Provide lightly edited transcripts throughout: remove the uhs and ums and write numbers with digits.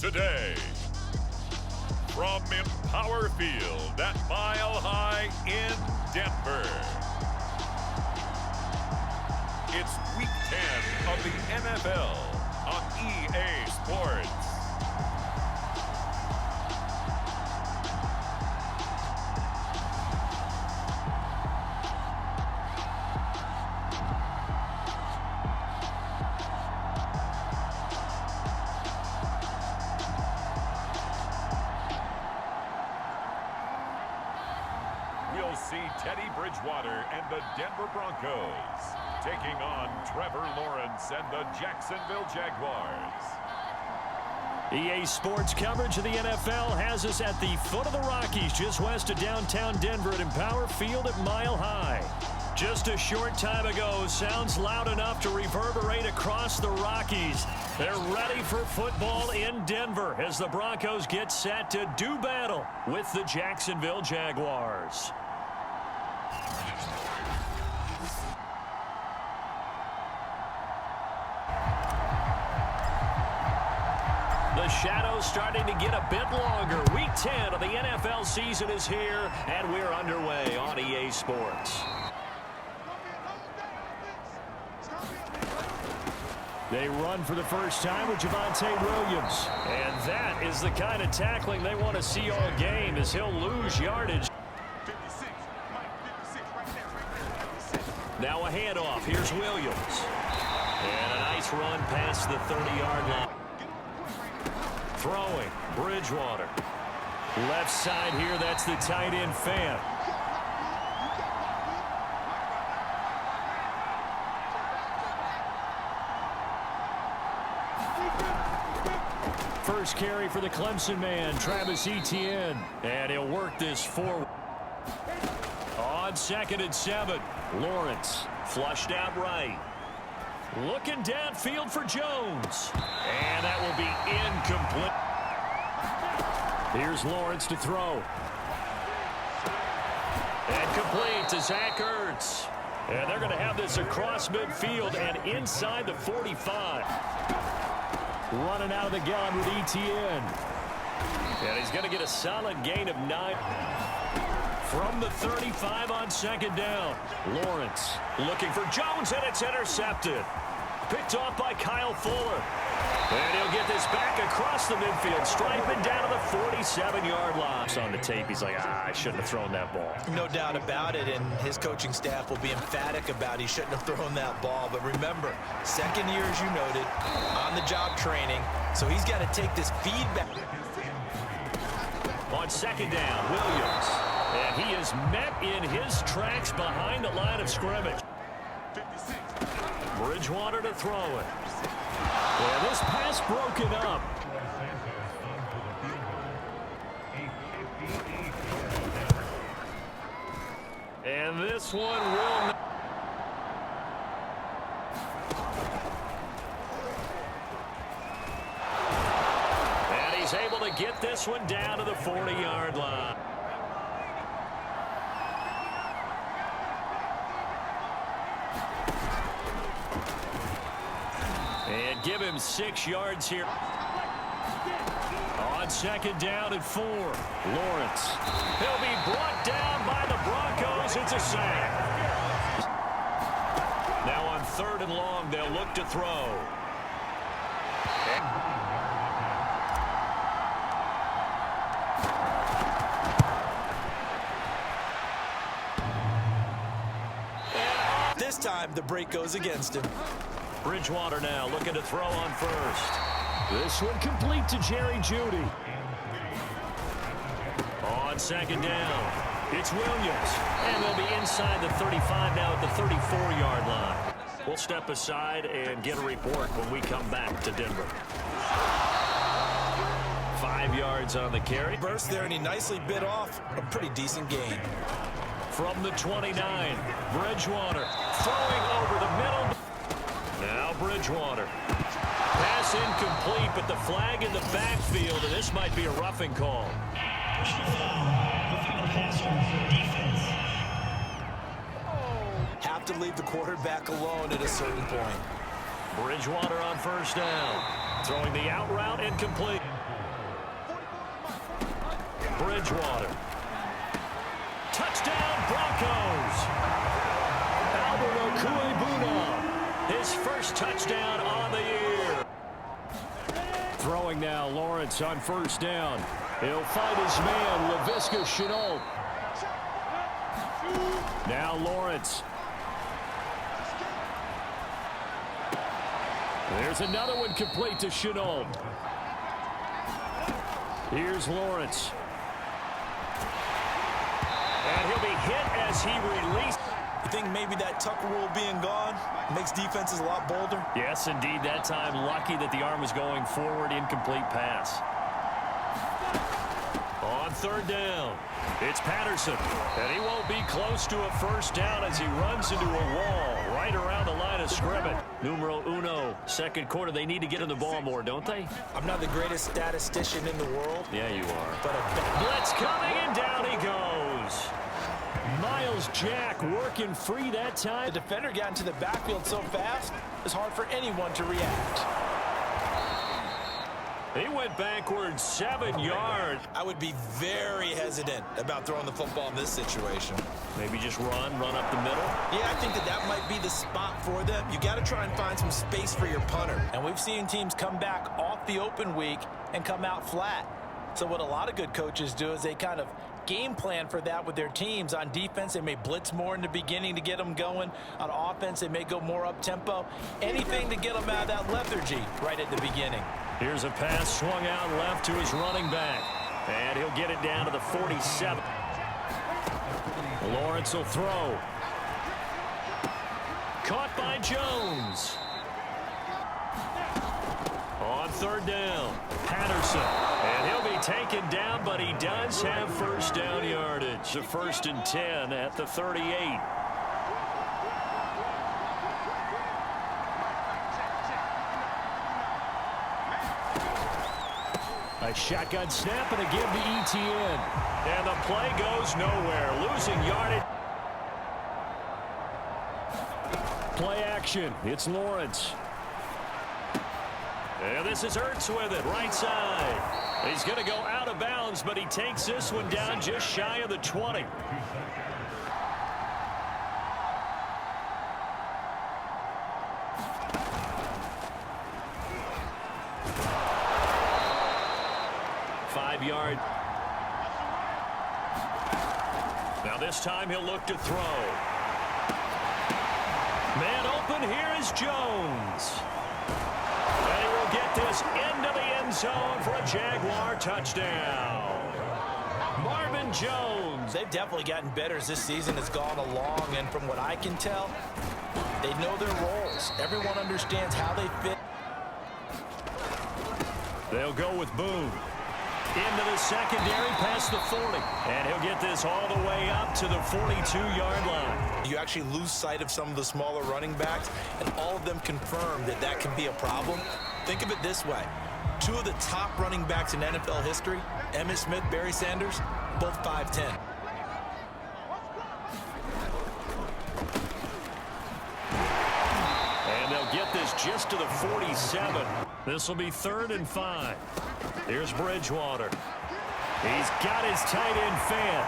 today. From Empower Field at Mile High in Denver. It's Week 10 of the NFL on EA Sports. We'll see Teddy Bridgewater and the Denver Broncos taking on Trevor Lawrence and the Jacksonville Jaguars. EA Sports coverage of the NFL has us at the foot of the Rockies, just west of downtown Denver at Empower Field at Mile High. Just a short time ago, sounds loud enough to reverberate across the Rockies. They're ready for football in Denver as the Broncos get set to do battle with the Jacksonville Jaguars. The shadow's starting to get a bit longer. Week 10 of the NFL season is here, and we're underway on EA Sports. They run for the first time with Javonte Williams. And that is the kind of tackling they want to see all game as he'll lose yardage. Now a handoff. Here's Williams. And a nice run past the 30-yard line. Throwing, Bridgewater. Left side here, that's the tight end Fan. First carry for the Clemson man, Travis Etienne. And he'll work this forward. On 2nd and 7, Lawrence flushed out right. Looking downfield for Jones. And that will be incomplete. Here's Lawrence to throw. And complete to Zach Ertz. And they're going to have this across midfield and inside the 45. Running out of the gun with Etienne. And he's going to get a solid gain of 9. From the 35 on 2nd down. Lawrence looking for Jones, and it's intercepted. Picked off by Kyle Fuller. And he'll get this back across the midfield, striping down to the 47-yard line. On the tape, he's like, I shouldn't have thrown that ball. No doubt about it, and his coaching staff will be emphatic about he shouldn't have thrown that ball. But remember, second year, as you noted, on-the-job training, so he's got to take this feedback. On 2nd down, Williams. And he is met in his tracks behind the line of scrimmage. Bridgewater to throw it. And this pass broken up. And this one will not. And he's able to get this one down to the 40-yard line. And give him 6 yards here. On 2nd down and 4. Lawrence. He'll be brought down by the Broncos. It's a sack. Now on 3rd and long, they'll look to throw. And this time, the break goes against him. Bridgewater now looking to throw on 1st. This one complete to Jerry Jeudy. On 2nd down, it's Williams. And they'll be inside the 35 now at the 34-yard line. We'll step aside and get a report when we come back to Denver. 5 yards on the carry. Burst there, and he nicely bit off a pretty decent gain. From the 29, Bridgewater throwing over the middle. Now Bridgewater. Pass incomplete, but the flag in the backfield, and this might be a roughing call. Have to leave the quarterback alone at a certain point. Bridgewater on 1st down. Throwing the out route incomplete. Bridgewater. Touchdown, Broncos. Albert Okuebuna, his first touchdown on the year. Throwing now, Lawrence on first down. He'll find his man, Laviska Shenault. Now Lawrence. There's another one complete to Shenault. Here's Lawrence. And he'll be hit as he released. You think maybe that Tucker rule being gone makes defenses a lot bolder? Yes, indeed. That time, lucky that the arm was going forward. Incomplete pass. On third down, it's Patterson. And he won't be close to a first down as he runs into a wall right around the line of scrimmage. Numero uno, second quarter. They need to get him the ball more, don't they? I'm not the greatest statistician in the world. Yeah, you are. But blitz coming, and down he goes. Miles Jack working free that time. The defender got into the backfield so fast, it's hard for anyone to react. He went backwards 7 yards. I would be very hesitant about throwing the football in this situation. Maybe just run up the middle. Yeah, I think that might be the spot for them. You got to try and find some space for your punter. And we've seen teams come back off the open week and come out flat. So what a lot of good coaches do is they kind of game plan for that with their teams. On defense, they may blitz more in the beginning to get them going. On offense, they may go more up-tempo. Anything to get them out of that lethargy right at the beginning. Here's a pass swung out left to his running back. And he'll get it down to the 47. Lawrence will throw. Caught by Jones. On third down, Patterson. And he'll be taken down, but he does have first down yardage. The 1st and 10 at the 38. A shotgun snap and a give to Etienne. And the play goes nowhere. Losing yardage. Play action. It's Lawrence. And this is Ertz with it, right side. He's going to go out of bounds, but he takes this one down just shy of the 20. Yard. Now this time he'll look to throw. Man open, here is Jones. And he will get this into the end zone for a Jaguar touchdown. Marvin Jones. They've definitely gotten better as this season has gone along, and from what I can tell, they know their roles. Everyone understands how they fit. They'll go with Boone. Into the secondary, past the 40. And he'll get this all the way up to the 42-yard line. You actually lose sight of some of the smaller running backs, and all of them confirm that that can be a problem. Think of it this way. 2 of the top running backs in NFL history, Emmitt Smith, Barry Sanders, both 5'10". And they'll get this just to the 47. This will be 3rd and 5. Here's Bridgewater. He's got his tight end fan.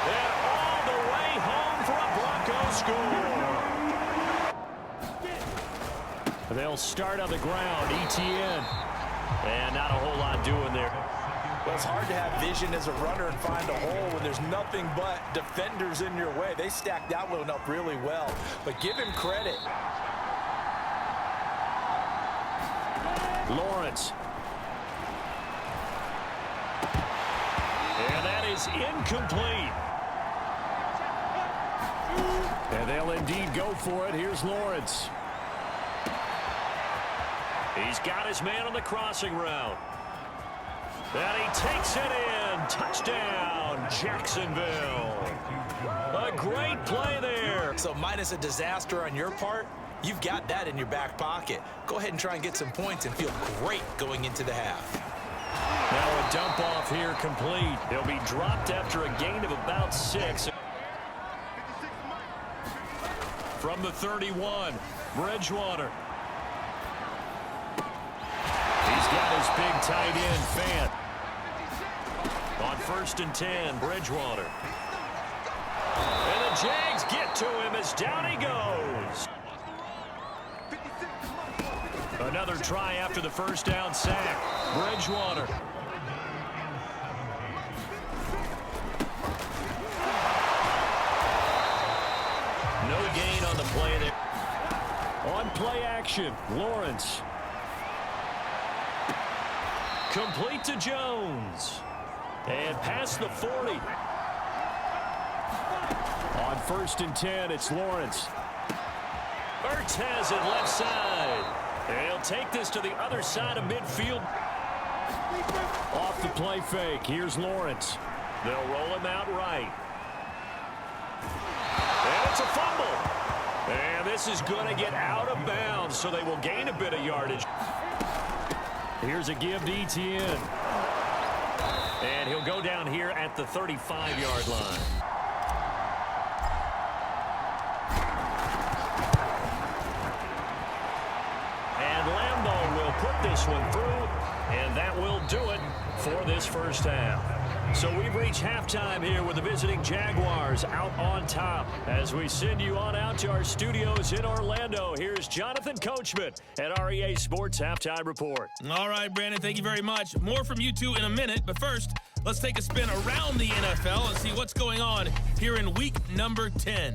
And all the way home for a Bronco score. They'll start on the ground. Etienne. And not a whole lot doing there. Well, it's hard to have vision as a runner and find a hole when there's nothing but defenders in your way. They stacked that one up really well. But give him credit. Lawrence. And that is incomplete. And they'll indeed go for it. Here's Lawrence. He's got his man on the crossing route. And he takes it in. Touchdown, Jacksonville. A great play there. So minus a disaster on your part, you've got that in your back pocket. Go ahead and try and get some points and feel great going into the half. Now a dump off here complete. He'll be dropped after a gain of about 6. From the 31, Bridgewater. He's got his big tight end, Fant. On 1st and 10, Bridgewater. And the Jags get to him as down he goes. Another try after the first down sack. Bridgewater. No gain on the play there. On play action, Lawrence. Complete to Jones. And past the 40. On 1st and 10, it's Lawrence. Ertz has it left side. He'll take this to the other side of midfield. Off the play fake. Here's Lawrence. They'll roll him out right. And it's a fumble. And this is going to get out of bounds, so they will gain a bit of yardage. Here's a give to Etienne. And he'll go down here at the 35-yard line. And Lambeau will put this one through, and that will do it for this first half. So we've reached halftime here with the visiting Jaguars out on top. As we send you on out to our studios in Orlando, here's Jonathan Coachman at REA Sports Halftime Report. All right, Brandon, thank you very much. More from you two in a minute, but first, let's take a spin around the NFL and see what's going on here in week number 10.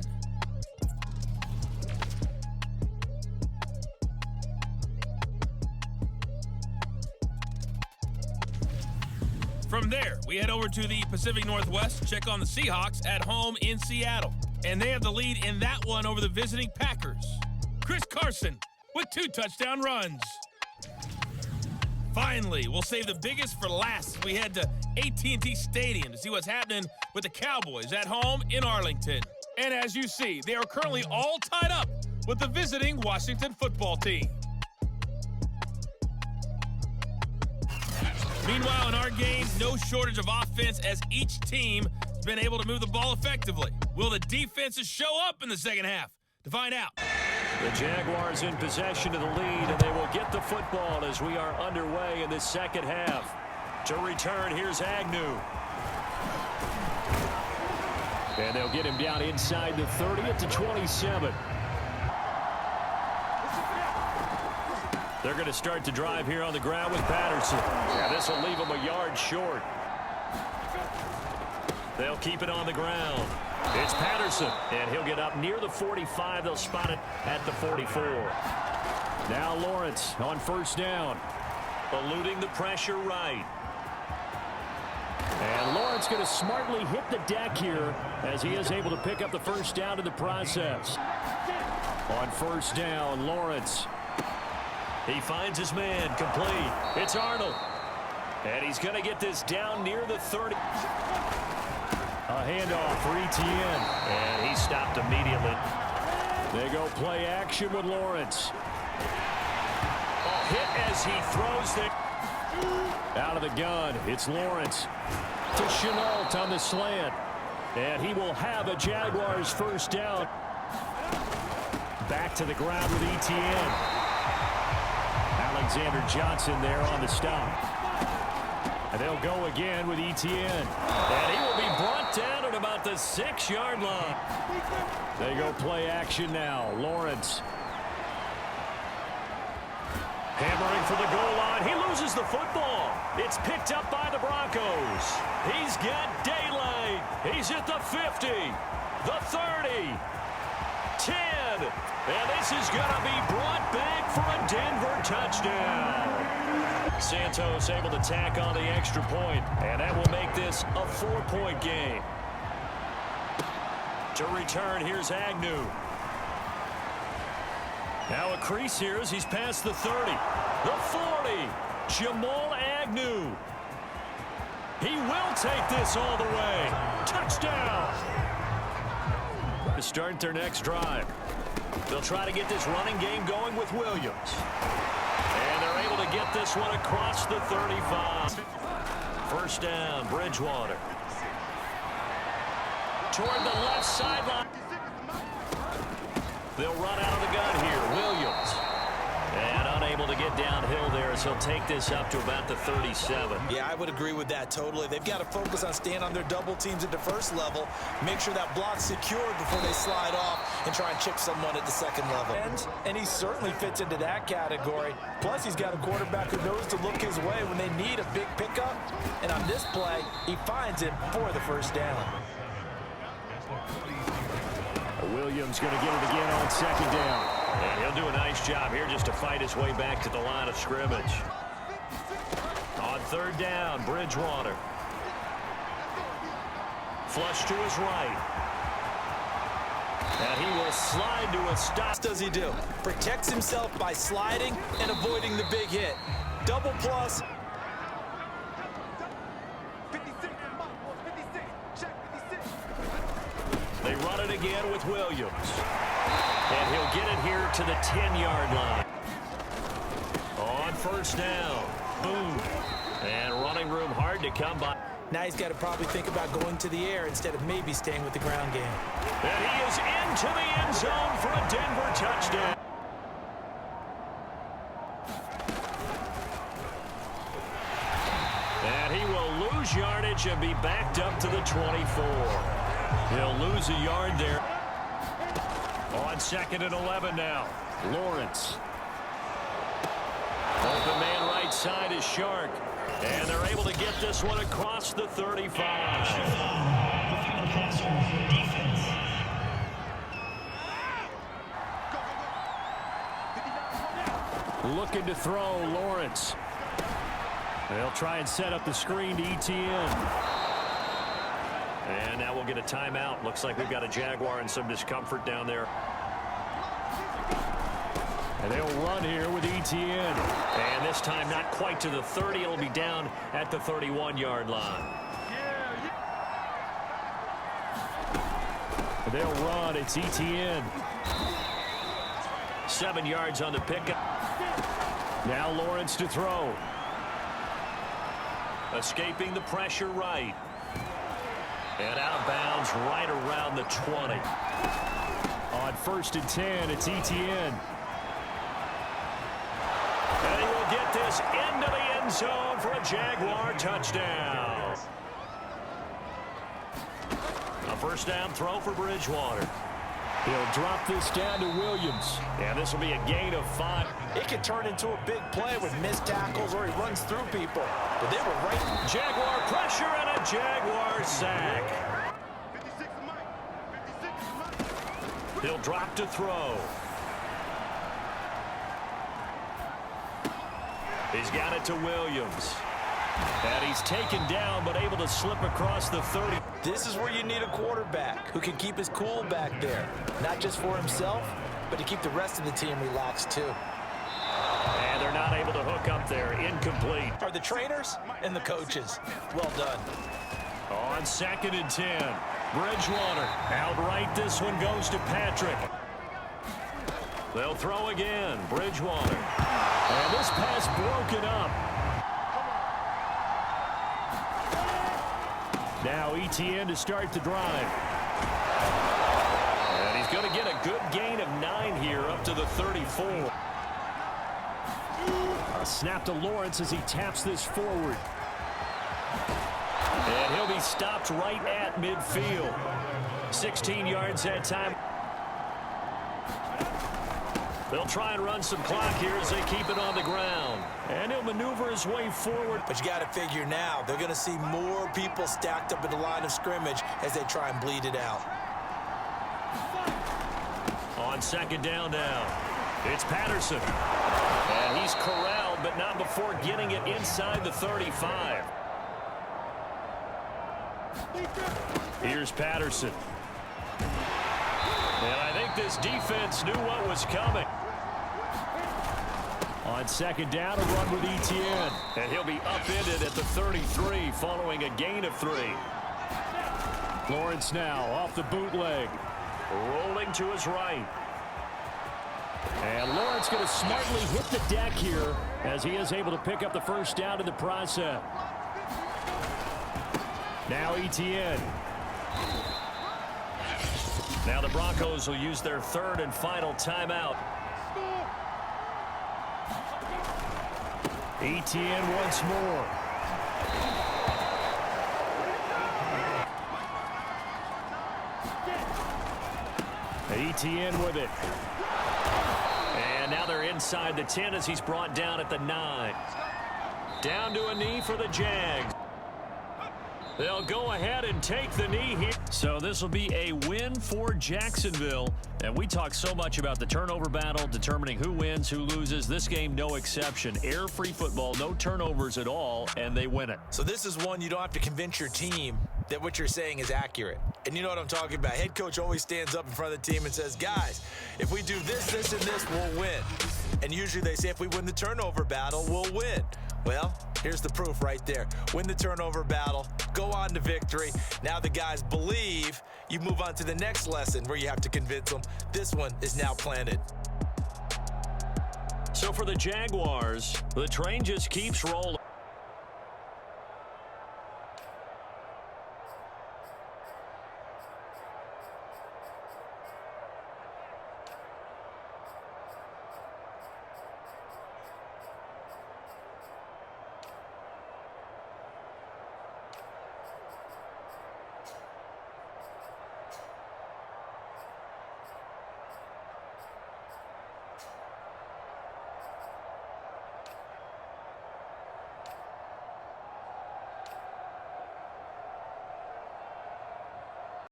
From there, we head over to the Pacific Northwest, check on the Seahawks at home in Seattle. And they have the lead in that one over the visiting Packers. Chris Carson with 2 touchdown runs. Finally, we'll save the biggest for last as we head to AT&T Stadium to see what's happening with the Cowboys at home in Arlington. And as you see, they are currently all tied up with the visiting Washington football team. Meanwhile, in our game, no shortage of offense as each team has been able to move the ball effectively. Will the defenses show up in the second half? To find out. The Jaguars in possession of the lead, and they will get the football as we are underway in the second half. To return, here's Agnew. And they'll get him down inside the 30 at the 27. They're going to start to drive here on the ground with Patterson. Yeah, this will leave them a yard short. They'll keep it on the ground. It's Patterson, and he'll get up near the 45. They'll spot it at the 44. Now Lawrence on first down. Eluding the pressure right. And Lawrence going to smartly hit the deck here as he is able to pick up the first down in the process. On first down, Lawrence. He finds his man, complete. It's Arnold. And he's going to get this down near the 30. A handoff for Etienne. And he stopped immediately. They go play action with Lawrence. A hit as he throws it. Out of the gun, it's Lawrence. To Chenault on the slant. And he will have a Jaguars first down. Back to the ground with Etienne. Alexander Johnson there on the stop. And they'll go again with Etienne. And he will be brought down at about the 6-yard line. They go play action now. Lawrence. Hammering for the goal line. He loses the football. It's picked up by the Broncos. He's got daylight. He's at the 50, the 30, 10. And this is going to be brought back for a Denver touchdown. Santos able to tack on the extra point, and that will make this a 4-point game. To return, here's Agnew. Now a crease here as he's past the 30, the 40. Jamal Agnew. He will take this all the way. Touchdown. To start their next drive. They'll try to get this running game going with Williams. And they're able to get this one across the 35. First down, Bridgewater. Toward the left sideline. They'll run out of the gun here. Williams. And unable to get downhill there Jaguars, he'll take this up to about the 37. Yeah, I would agree with that totally. They've got to focus on staying on their double teams at the first level, make sure that block's secured before they slide off and try and chip someone at the second level. And he certainly fits into that category. Plus, he's got a quarterback who knows to look his way when they need a big pickup. And on this play, he finds him for the first down. Williams going to get it again on second down. And he'll do a nice job here just to fight his way back to the line of scrimmage. On third down, Bridgewater. Flush to his right. And he will slide to a stop. What does he do? Protects himself by sliding and avoiding the big hit. Double plus. They run it again with Williams. And he'll get it here to the 10-yard line. On first down. Boom. And running room hard to come by. Now he's got to probably think about going to the air instead of maybe staying with the ground game. And he is into the end zone for a Denver touchdown. And he will lose yardage and be backed up to the 24. He'll lose a yard there. On second and 11 now. Lawrence. Open man right side is Shark. And they're able to get this one across the 35. Looking to throw, Lawrence. They'll try and set up the screen to ETN. And now we'll get a timeout. Looks like we've got a Jaguar in some discomfort down there. And they'll run here with ETN. And this time not quite to the 30. It'll be down at the 31-yard line. And they'll run. It's ETN. 7 yards on the pickup. Now Lawrence to throw. Escaping the pressure right. And out of bounds right around the 20. On first and 10, it's ETN. And he will get this into the end zone for a Jaguar touchdown. A first down throw for Bridgewater. He'll drop this down to Williams. And this will be a gain of 5. It can turn into a big play with missed tackles or he runs through people. But they were right. Jaguar pressure and a Jaguar sack. He'll drop to throw. He's got it to Williams. And he's taken down but able to slip across the 30. This is where you need a quarterback who can keep his cool back there. Not just for himself, but to keep the rest of the team relaxed too. And they're not able to hook up there. Incomplete. Are the trainers and the coaches. Well done. On second and 10. Bridgewater. Outright this one goes to Patrick. They'll throw again. Bridgewater. And this pass broken up. Now ETN to start the drive. And he's going to get a good gain of 9 here up to the 34. A snap to Lawrence as he taps this forward. And he'll be stopped right at midfield. 16 yards that time. They'll try and run some clock here as they keep it on the ground. And he'll maneuver his way forward. But you got to figure now, they're going to see more people stacked up at the line of scrimmage as they try and bleed it out. On second down now, it's Patterson. And he's corralled, but not before getting it inside the 35. Here's Patterson. And I think this defense knew what was coming. On second down, a run with ETN. And he'll be upended at the 33 following a gain of 3. Lawrence now off the bootleg. Rolling to his right. And Lawrence going to smartly hit the deck here as he is able to pick up the first down in the process. Now ETN. Now the Broncos will use their third and final timeout. Etienne once more. Etienne with it. And now they're inside the 10 as he's brought down at the 9. Down to a knee for the Jags. They'll go ahead and take the knee here. So this will be a win for Jacksonville. And we talk so much about the turnover battle, determining who wins, who loses. This game, no exception. Air-free football, no turnovers at all, and they win it. So this is one you don't have to convince your team that what you're saying is accurate. And you know what I'm talking about. Head coach always stands up in front of the team and says, guys, if we do this, this, and this, we'll win. And usually they say if we win the turnover battle, we'll win. Well, here's the proof right there. Win the turnover battle, go on to victory. Now the guys believe. You move on to the next lesson where you have to convince them. This one is now planted. So for the Jaguars, the train just keeps rolling.